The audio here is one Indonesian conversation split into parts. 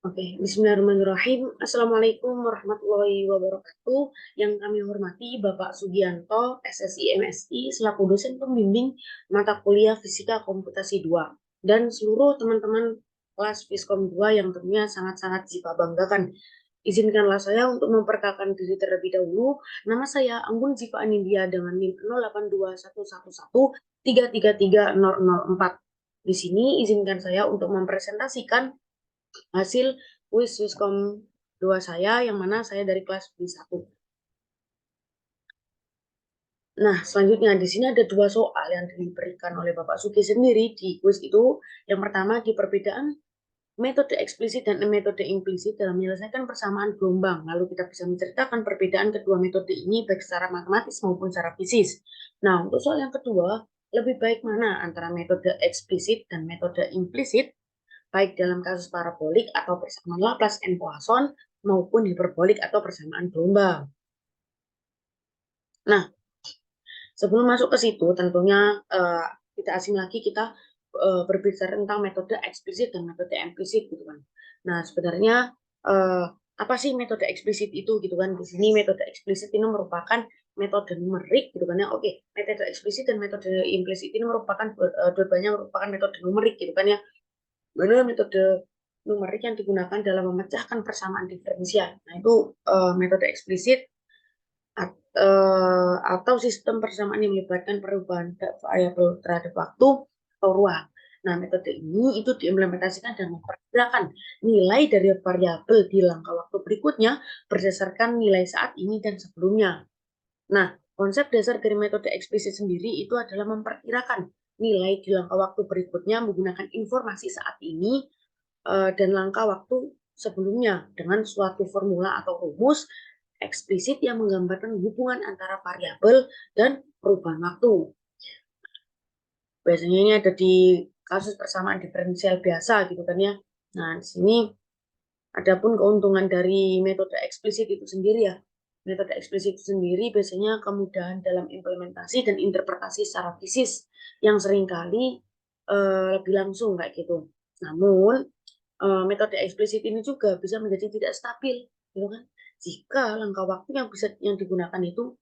Oke, Bismillahirrahmanirrahim. Assalamualaikum warahmatullahi wabarakatuh. Yang kami hormati Bapak Sugianto, SSI MSI, selaku dosen pembimbing mata kuliah Fisika Komputasi 2, dan seluruh teman-teman kelas Fiskom 2 yang tentunya sangat-sangat Ziva banggakan. Izinkanlah saya untuk memperkenalkan diri terlebih dahulu. Nama saya Anggun Ziva Anindya dengan NIM 082111333004. Di sini izinkan saya untuk mempresentasikan hasil kuis Wiskom 2 saya, yang mana saya dari kelas B1. Nah, selanjutnya di sini ada dua soal yang diberikan oleh Bapak Sugi sendiri di kuis itu. Yang pertama di perbedaan metode eksplisit dan metode implisit dalam menyelesaikan persamaan gelombang. Lalu kita bisa menceritakan perbedaan kedua metode ini baik secara matematis maupun secara fisis. Nah, untuk soal yang kedua, lebih baik mana antara metode eksplisit dan metode implisit, baik dalam kasus parabolik atau persamaan Laplace and Poisson maupun hiperbolik atau persamaan gelombang. Nah, sebelum masuk ke situ, tentunya tidak asing lagi kita berbicara tentang metode eksplisit dan metode implisit gitu kan. Nah, sebenarnya apa sih metode eksplisit itu gitu kan? Di sini metode eksplisit ini merupakan metode numerik gitu kan ya. Oke, metode eksplisit dan metode implisit ini merupakan dua-duanya merupakan metode numerik gitu kan ya. Mana metode numerik yang digunakan dalam memecahkan persamaan diferensial. Nah, itu metode eksplisit atau sistem persamaan yang melibatkan perubahan variabel terhadap waktu atau ruang. Nah, metode ini itu diimplementasikan dan memperkirakan nilai dari variabel di langkah waktu berikutnya berdasarkan nilai saat ini dan sebelumnya. Nah, konsep dasar dari metode eksplisit sendiri itu adalah memperkirakan nilai di langkah waktu berikutnya menggunakan informasi saat ini dan langkah waktu sebelumnya dengan suatu formula atau rumus eksplisit yang menggambarkan hubungan antara variabel dan perubahan waktu. Biasanya ini ada di kasus persamaan diferensial biasa gitu kan ya. Nah, di sini adapun keuntungan dari metode eksplisit itu sendiri ya. Metode eksplisit itu sendiri biasanya kemudahan dalam implementasi dan interpretasi secara fisis yang seringkali lebih langsung kayak gitu. Namun metode eksplisit ini juga bisa menjadi tidak stabil, gitu kan? Jika langkah waktu yang bisa yang digunakan itu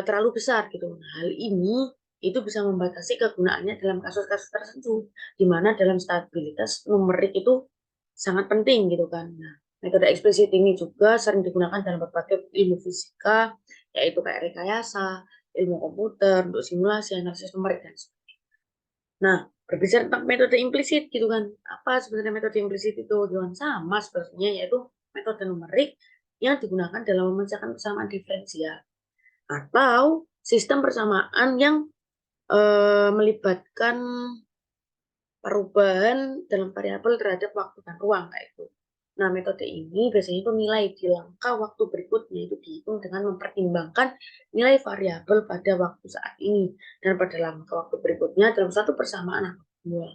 terlalu besar, gitu. Nah, hal ini itu bisa membatasi kegunaannya dalam kasus-kasus tertentu, di mana dalam stabilitas numerik itu sangat penting, gitu kan. Nah, metode eksplisit ini juga sering digunakan dalam berbagai ilmu fisika, yaitu kayak rekayasa, ilmu komputer, untuk simulasi, analisis numerik, dan sebagainya. Nah, berbicara tentang metode implisit gitu kan. Apa sebenarnya metode implisit itu? Dengan sama sebenarnya, yaitu metode numerik yang digunakan dalam memecahkan persamaan diferensial atau sistem persamaan yang melibatkan perubahan dalam variabel terhadap waktu dan ruang kayak itu. Nah, metode ini biasanya itu nilai di langkah waktu berikutnya itu dihitung dengan mempertimbangkan nilai variabel pada waktu saat ini dan pada langkah waktu berikutnya dalam satu persamaan atau dua.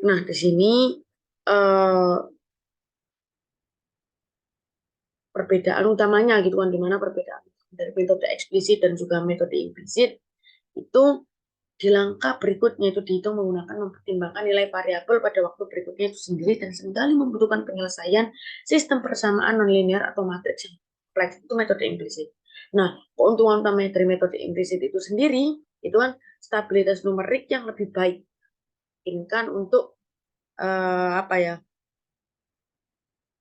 Nah, di sini eh, perbedaan utamanya gitu kan, dimana perbedaan dari metode eksplisit dan juga metode implisit itu di langkah berikutnya itu dihitung menggunakan mempertimbangkan nilai variabel pada waktu berikutnya itu sendiri dan seringkali membutuhkan penyelesaian sistem persamaan nonlinear atau matriks yang kompleks, itu metode implisit. Nah, keuntungan utama dari metode implisit itu sendiri itu kan stabilitas numerik yang lebih baik, ini kan untuk apa ya,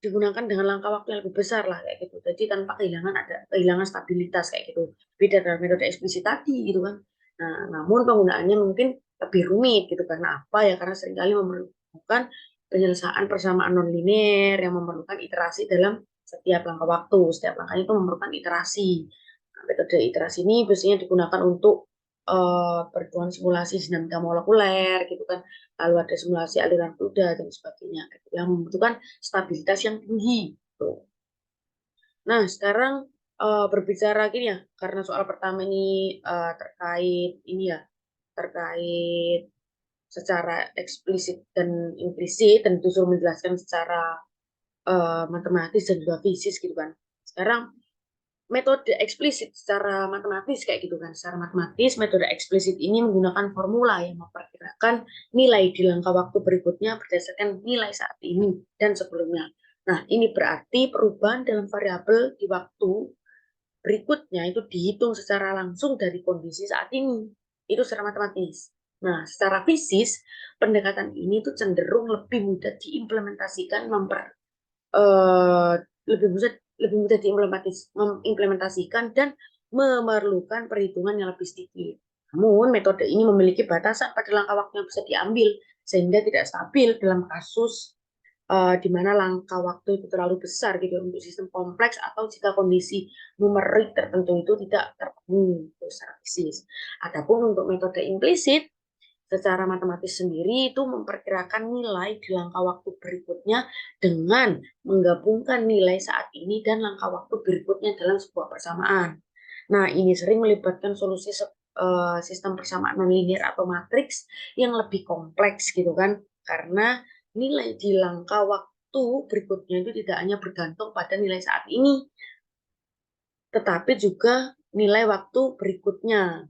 digunakan dengan langkah waktu yang lebih besar lah kayak gitu. Jadi tanpa kehilangan stabilitas kayak gitu. Beda dengan metode eksplisit tadi gitu kan. Nah, namun penggunaannya mungkin lebih rumit gitu karena apa ya? Karena seringkali memerlukan penyelesaian persamaan nonlinear yang memerlukan iterasi dalam setiap langkah waktu. Setiap langkah itu memerlukan iterasi. Nah, metode iterasi ini biasanya digunakan untuk perhitungan simulasi dinamika molekuler gitu kan, lalu ada simulasi aliran fluida dan sebagainya gitu, yang membutuhkan stabilitas yang tinggi gitu. Nah, sekarang berbicara gini ya, karena soal pertama ini terkait ini ya, terkait secara eksplisit dan implisit dan disuruh menjelaskan secara matematis dan juga fisis gitu kan. Sekarang metode eksplisit secara matematis kayak gitu kan. Secara matematis, metode eksplisit ini menggunakan formula yang memperkirakan nilai di langkah waktu berikutnya berdasarkan nilai saat ini dan sebelumnya. Nah, ini berarti perubahan dalam variabel di waktu berikutnya itu dihitung secara langsung dari kondisi saat ini. Itu secara matematis. Nah, secara fisis, pendekatan ini tuh cenderung lebih mudah diimplementasikan, eh, lebih mudah mengimplementasikan dan memerlukan perhitungan yang lebih sedikit. Namun, metode ini memiliki batasan pada langkah waktu yang bisa diambil, sehingga tidak stabil dalam kasus di mana langkah waktu itu terlalu besar gitu untuk sistem kompleks atau jika kondisi numerik tertentu itu tidak terpenuhi secara fisis. Adapun untuk metode implisit, secara matematis sendiri itu memperkirakan nilai di langkah waktu berikutnya dengan menggabungkan nilai saat ini dan langkah waktu berikutnya dalam sebuah persamaan. Nah, ini sering melibatkan solusi sistem persamaan nonlinear atau matriks yang lebih kompleks gitu kan, karena nilai di langkah waktu berikutnya itu tidak hanya bergantung pada nilai saat ini, tetapi juga nilai waktu berikutnya.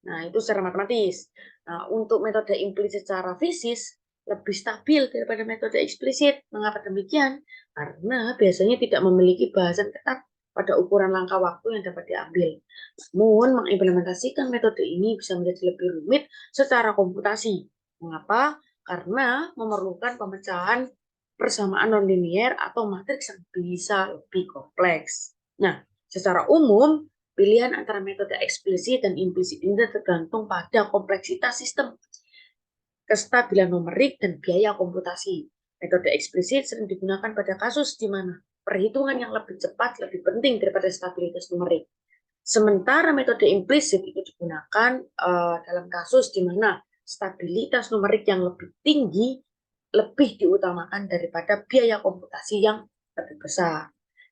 Nah, itu secara matematis. Nah, untuk metode implisit secara fisis lebih stabil daripada metode eksplisit. Mengapa demikian? Karena biasanya tidak memiliki bahasan ketat pada ukuran langkah waktu yang dapat diambil. Namun, mengimplementasikan metode ini bisa menjadi lebih rumit secara komputasi. Mengapa? Karena memerlukan pemecahan persamaan nonlinier atau matriks yang bisa lebih kompleks. Nah, secara umum, pilihan antara metode eksplisit dan implisit ini tergantung pada kompleksitas sistem, kestabilan numerik, dan biaya komputasi. Metode eksplisit sering digunakan pada kasus di mana perhitungan yang lebih cepat lebih penting daripada stabilitas numerik. Sementara metode implisit itu digunakan dalam kasus di mana stabilitas numerik yang lebih tinggi lebih diutamakan daripada biaya komputasi yang lebih besar.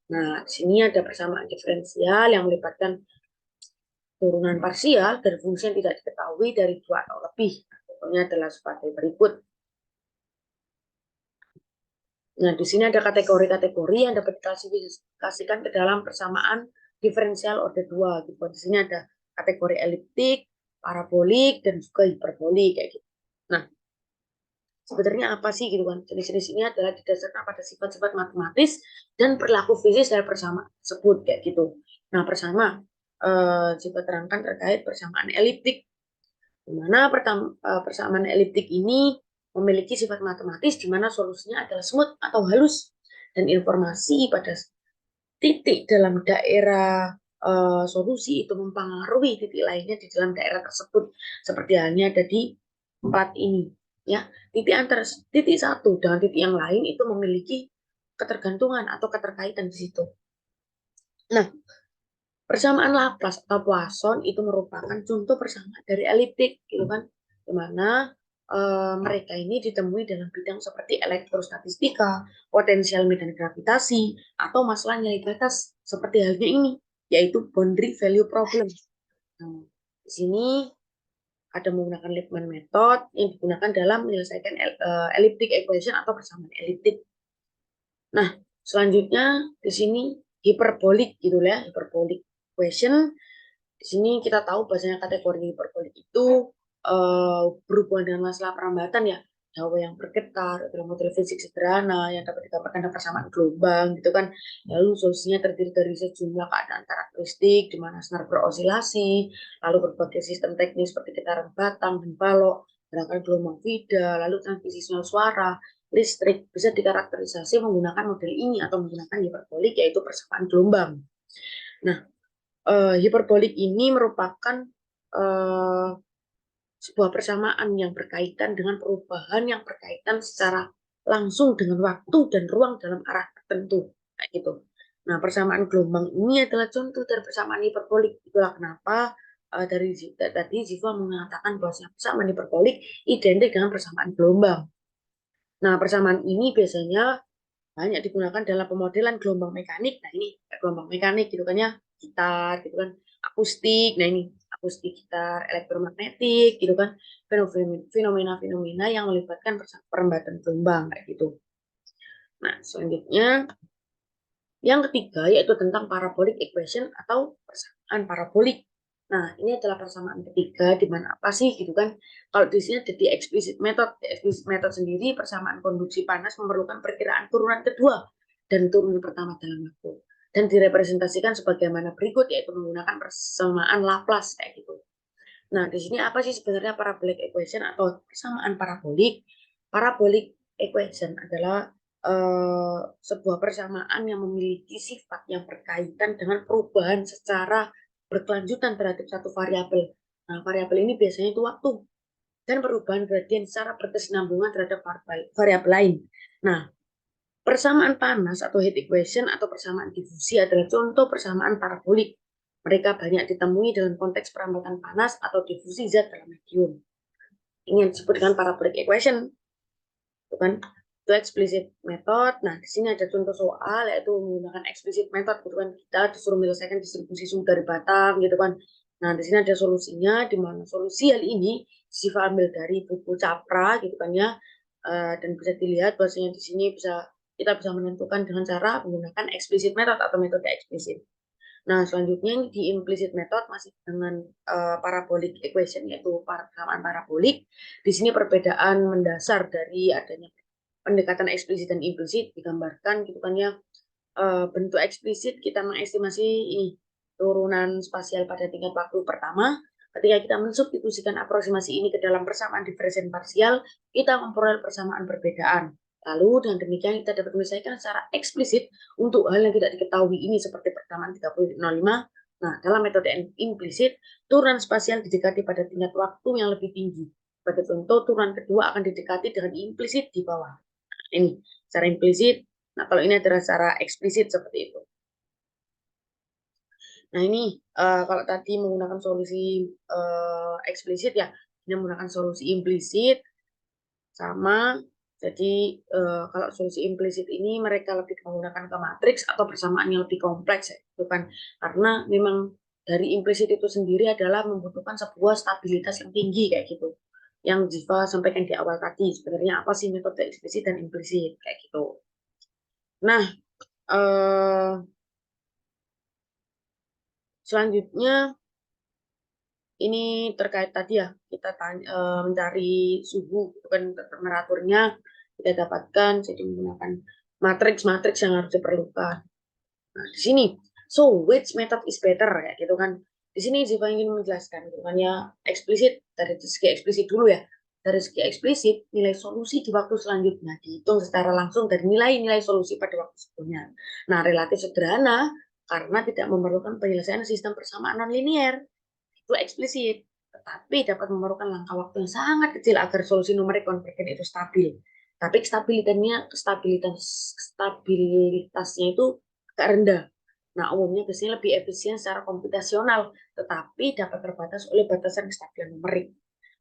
Nah, di sini ada persamaan diferensial yang melibatkan turunan parsial dari fungsi yang tidak diketahui dari 2 atau lebih. Contohnya adalah sebagai berikut. Nah, di sini ada kategori-kategori yang dapat diklasifikasikan ke dalam persamaan diferensial order 2. Gitu. Di sini ada kategori eliptik, parabolik, dan juga hiperbolik kayak gitu. Nah, sebenarnya apa sih gitu kan? Jenis-jenis ini adalah didasarkan pada sifat-sifat matematis dan perilaku fisik dari persamaan tersebut kayak gitu. Nah, coba terangkan terkait persamaan eliptik, di mana persamaan eliptik ini memiliki sifat matematis di mana solusinya adalah smooth atau halus dan informasi pada titik dalam daerah solusi itu mempengaruhi titik lainnya di dalam daerah tersebut, seperti halnya ada di plat ini ya. Titik antara titik satu dengan titik yang lain itu memiliki ketergantungan atau keterkaitan di situ. Nah, persamaan Laplace atau Poisson itu merupakan contoh persamaan dari eliptik, gitu kan, di mana mereka ini ditemui dalam bidang seperti elektrostatistika, potensial medan gravitasi, atau masalah nilai batas seperti halnya ini, yaitu boundary value problem. Nah, di sini ada menggunakan Lippmann method yang digunakan dalam menyelesaikan elliptic equation atau persamaan eliptik. Nah, selanjutnya di sini hiperbolik gitu ya, hiperbolik equation. Di sini kita tahu bahasanya kategori hiperbolik itu berhubungan dengan masalah perambatan ya, jauh yang bergetar dalam model fisik sederhana yang dapat digambarkan dalam persamaan gelombang gitu kan. Lalu solusinya terdiri dari sejumlah keadaan karakteristik di mana senar berosilasi, lalu berbagai sistem teknis seperti getaran batang dan balok, gerakan gelombang vida, lalu transmisi sinyal suara, listrik bisa dikarakterisasi menggunakan model ini atau menggunakan hiperbolik, yaitu persamaan gelombang. Nah, hiperbolik ini merupakan sebuah persamaan yang berkaitan dengan perubahan yang berkaitan secara langsung dengan waktu dan ruang dalam arah tertentu, kayak gitu. Nah, persamaan gelombang ini adalah contoh dari persamaan hiperbolik. Itulah kenapa dari tadi Ziva mengatakan bahwa persamaan hiperbolik identik dengan persamaan gelombang. Nah, persamaan ini biasanya banyak digunakan dalam pemodelan gelombang mekanik. Nah, ini gelombang mekanik gitu kan ya, gitar gitu kan, akustik. Nah, ini akustik gitar, elektromagnetik gitu kan, fenomena-fenomena yang melibatkan perembatan gelombang kayak gitu. Nah, selanjutnya Yang ketiga yaitu tentang parabolic equation atau persamaan parabolik. Nah, ini adalah persamaan ketiga di mana apa sih gitu kan? Kalau di sini ada di explicit method. Di explicit method sendiri persamaan konduksi panas memerlukan perkiraan turunan kedua dan turunan pertama dalam waktu. Dan direpresentasikan sebagaimana berikut yaitu menggunakan persamaan Laplace kayak gitu. Nah, di sini apa sih sebenarnya parabolic equation atau persamaan parabolik? Parabolic equation adalah sebuah persamaan yang memiliki sifat yang berkaitan dengan perubahan secara berkelanjutan terhadap satu variabel. Nah, variabel ini biasanya itu waktu dan perubahan gradien secara berkesinambungan terhadap variabel lain. Nah, persamaan panas atau heat equation atau persamaan difusi adalah contoh persamaan parabolik. Mereka banyak ditemui dalam konteks perambatan panas atau difusi zat dalam medium. Ini yang disebut dengan parabolic equation. Itu kan itu explicit method. Nah, di sini ada contoh soal yaitu menggunakan explicit method gitu kan. Kita disuruh menyelesaikan distribusi suhu dari batang gitu kan. Nah, di sini ada solusinya di mana solusi hal ini Siva ambil dari buku Capra gitu kan ya. Dan bisa dilihat bahwasanya di sini kita bisa menentukan dengan cara menggunakan explicit method atau metode eksplisit. Nah, selanjutnya di implicit method masih dengan parabolic equation yaitu persamaan parabolik. Di sini perbedaan mendasar dari adanya pendekatan eksplisit dan implisit digambarkan gitu kan ya. Bentuk eksplisit kita mengestimasi ini turunan spasial pada tingkat waktu pertama. Ketika kita mensubstitusikan aproksimasi ini ke dalam persamaan divergen parsial, kita memperoleh persamaan perbedaan. Lalu dengan demikian kita dapat menyelesaikan secara eksplisit untuk hal yang tidak diketahui ini seperti persamaan 30,05. Nah, dalam metode implisit, turunan spasial didekati pada tingkat waktu yang lebih tinggi. Sebagai contoh, turunan kedua akan didekati dengan implisit di bawah. Ini secara implisit. Nah, kalau ini adalah secara eksplisit seperti itu. Nah, ini kalau tadi menggunakan solusi eksplisit ya, ini menggunakan solusi implisit sama. Jadi kalau solusi implisit ini mereka lebih menggunakan ke matriks atau persamaan yang lebih kompleks ya, itu kan karena memang dari implisit itu sendiri adalah membutuhkan sebuah stabilitas yang tinggi kayak gitu. Yang Ziva sampaikan di awal tadi, sebenarnya apa sih metode eksplisit dan implisit kayak gitu. Nah, selanjutnya ini terkait tadi ya kita mencari suhu itu kan temperaturnya kita dapatkan jadi menggunakan matriks-matriks yang harus diperlukan. Nah, di sini so which method is better ya gitu kan. Di sini Ziva ingin menjelaskan gitu kan ya eksplisit dari segi eksplisit dulu ya. Dari segi eksplisit nilai solusi di waktu selanjutnya dihitung secara langsung dari nilai-nilai solusi pada waktu sebelumnya. Nah, relatif sederhana karena tidak memerlukan penyelesaian sistem persamaan non-linear itu eksplisit, tetapi dapat memerlukan langkah waktu yang sangat kecil agar solusi numerik konvergen itu stabil. Tapi stabilitasnya itu agak rendah. Nah, umumnya biasanya lebih efisien secara komputasional, tetapi dapat terbatas oleh batasan kestabilan numerik.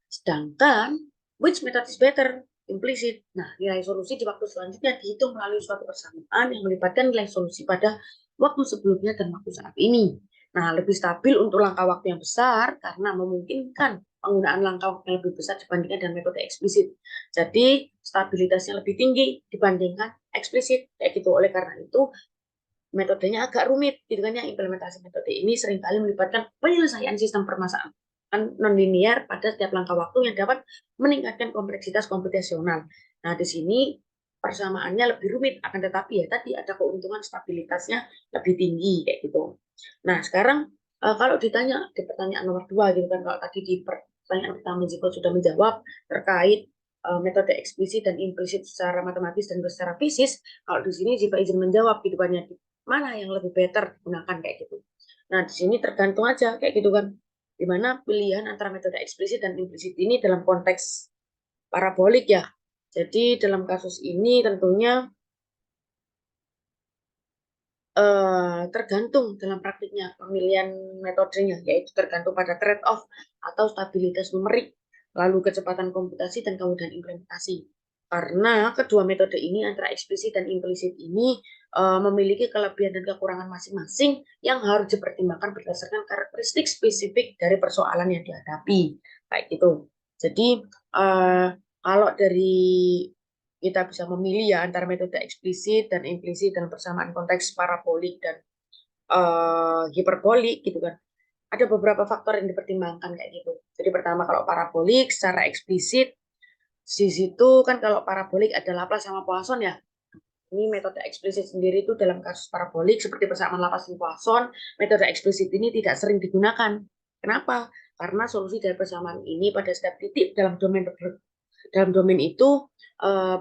Sedangkan, which method is better? Implisit. Nah, nilai solusi di waktu selanjutnya dihitung melalui suatu persamaan yang melibatkan nilai solusi pada waktu sebelumnya dan waktu saat ini. Nah, lebih stabil untuk langkah waktu yang besar karena memungkinkan penggunaan langkah waktu yang lebih besar dibandingkan dengan metode eksplisit. Jadi, stabilitasnya lebih tinggi dibandingkan eksplisit. Kayak gitu. Oleh karena itu, metodenya agak rumit. Gitu kan ya, implementasi metode ini seringkali melibatkan penyelesaian sistem permasalahan non-linear pada setiap langkah waktu yang dapat meningkatkan kompleksitas komputasional. Nah, di sini persamaannya lebih rumit, akan tetapi ya tadi ada keuntungan stabilitasnya lebih tinggi kayak gitu. Nah, sekarang kalau ditanya di pertanyaan nomor 2 gitu kan, kalau tadi di pertanyaan pertama Ziko sudah menjawab terkait metode eksplisit dan implisit secara matematis dan secara fisik, kalau di sini Ziko izin menjawab gitu kan ya, mana yang lebih better digunakan kayak gitu. Nah, di sini tergantung aja kayak gitu kan di mana pilihan antara metode eksplisit dan implisit ini dalam konteks parabolik ya. Jadi dalam kasus ini tentunya tergantung dalam praktiknya pemilihan metodenya, yaitu tergantung pada trade-off atau stabilitas numerik, lalu kecepatan komputasi dan kemudahan implementasi. Karena kedua metode ini antara eksplisit dan implisit ini memiliki kelebihan dan kekurangan masing-masing yang harus dipertimbangkan berdasarkan karakteristik spesifik dari persoalan yang dihadapi. Kayak gitu. Jadi kalau dari kita bisa memilih ya antara metode eksplisit dan implisit dalam persamaan konteks parabolik dan hiperbolik gitu kan. Ada beberapa faktor yang dipertimbangkan kayak gitu. Jadi pertama kalau parabolik secara eksplisit di situ kan kalau parabolik ada Laplace sama Poisson ya. Ini metode eksplisit sendiri itu dalam kasus parabolik seperti persamaan Laplace dan Poisson, metode eksplisit ini tidak sering digunakan. Kenapa? Karena solusi dari persamaan ini pada setiap titik dalam domain itu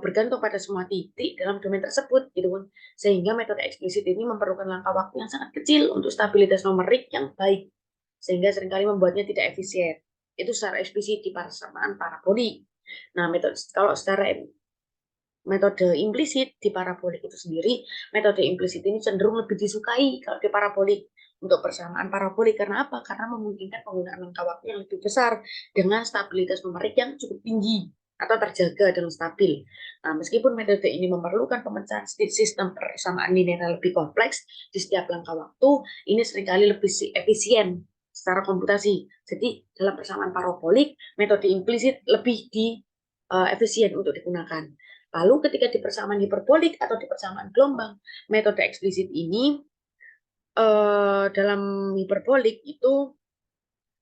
bergantung pada semua titik dalam domain tersebut gitu kan. Sehingga metode eksplisit ini memerlukan langkah waktu yang sangat kecil untuk stabilitas numerik yang baik, sehingga seringkali membuatnya tidak efisien. Itu secara eksplisit di persamaan parabolik. Nah, kalau secara metode implisit di parabolik itu sendiri, metode implisit ini cenderung lebih disukai kalau di parabolik untuk persamaan parabolik. Karena apa? Karena memungkinkan penggunaan langkah waktu yang lebih besar dengan stabilitas numerik yang cukup tinggi atau terjaga dan stabil. Nah, meskipun metode ini memerlukan pemecahan sistem persamaan linear lebih kompleks di setiap langkah waktu, ini seringkali lebih efisien secara komputasi. Jadi dalam persamaan parabolik, metode implisit lebih efisien untuk digunakan. Lalu ketika di persamaan hiperbolik atau di persamaan gelombang, metode eksplisit ini dalam hiperbolik itu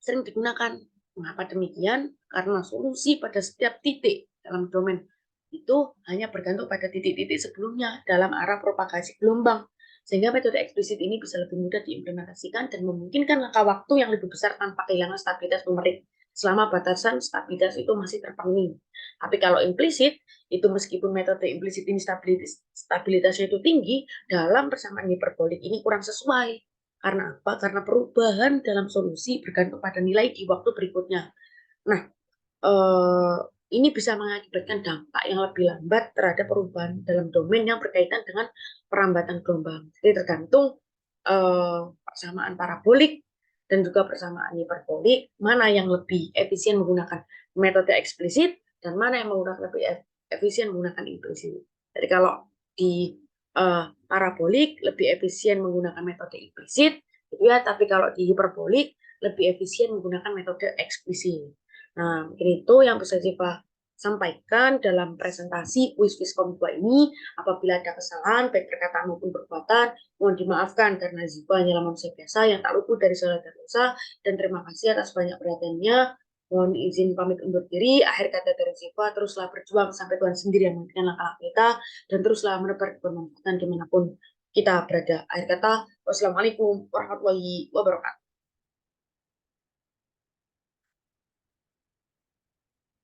sering digunakan. Mengapa demikian? Karena solusi pada setiap titik dalam domain itu hanya bergantung pada titik-titik sebelumnya dalam arah propagasi gelombang. Sehingga metode eksplisit ini bisa lebih mudah diimplementasikan dan memungkinkan langkah waktu yang lebih besar tanpa kehilangan stabilitas numerik selama batasan stabilitas itu masih terpenuhi. Tapi kalau implisit, itu meskipun metode implisit ini stabilitasnya itu tinggi, dalam persamaan hiperbolik ini kurang sesuai. Karena apa? Karena perubahan dalam solusi bergantung pada nilai di waktu berikutnya. Nah, ini bisa mengakibatkan dampak yang lebih lambat terhadap perubahan dalam domain yang berkaitan dengan perambatan gelombang. Jadi tergantung persamaan parabolik dan juga persamaan hiperbolik, mana yang lebih efisien menggunakan metode eksplisit dan mana yang menggunakan lebih efisien menggunakan implisit. Jadi kalau di parabolik lebih efisien menggunakan metode implisit, gitu ya. Tapi kalau di hiperbolik lebih efisien menggunakan metode eksplisit. Nah, mungkin itu yang bisa Ziva sampaikan dalam presentasi kuis Viskom 2 ini. Apabila ada kesalahan, baik perkataan maupun perbuatan, mohon dimaafkan karena Ziva hanyalah manusia biasa yang tak luput dari salah dan dosa. Dan terima kasih atas banyak perhatiannya. Mohon izin pamit undur diri. Akhir kata dari Ziva, teruslah berjuang sampai Tuhan sendiri yang memberikan langkah kita, dan teruslah menebar kebermanfaatan dimanapun kita berada. Akhir kata, wassalamualaikum warahmatullahi wabarakatuh.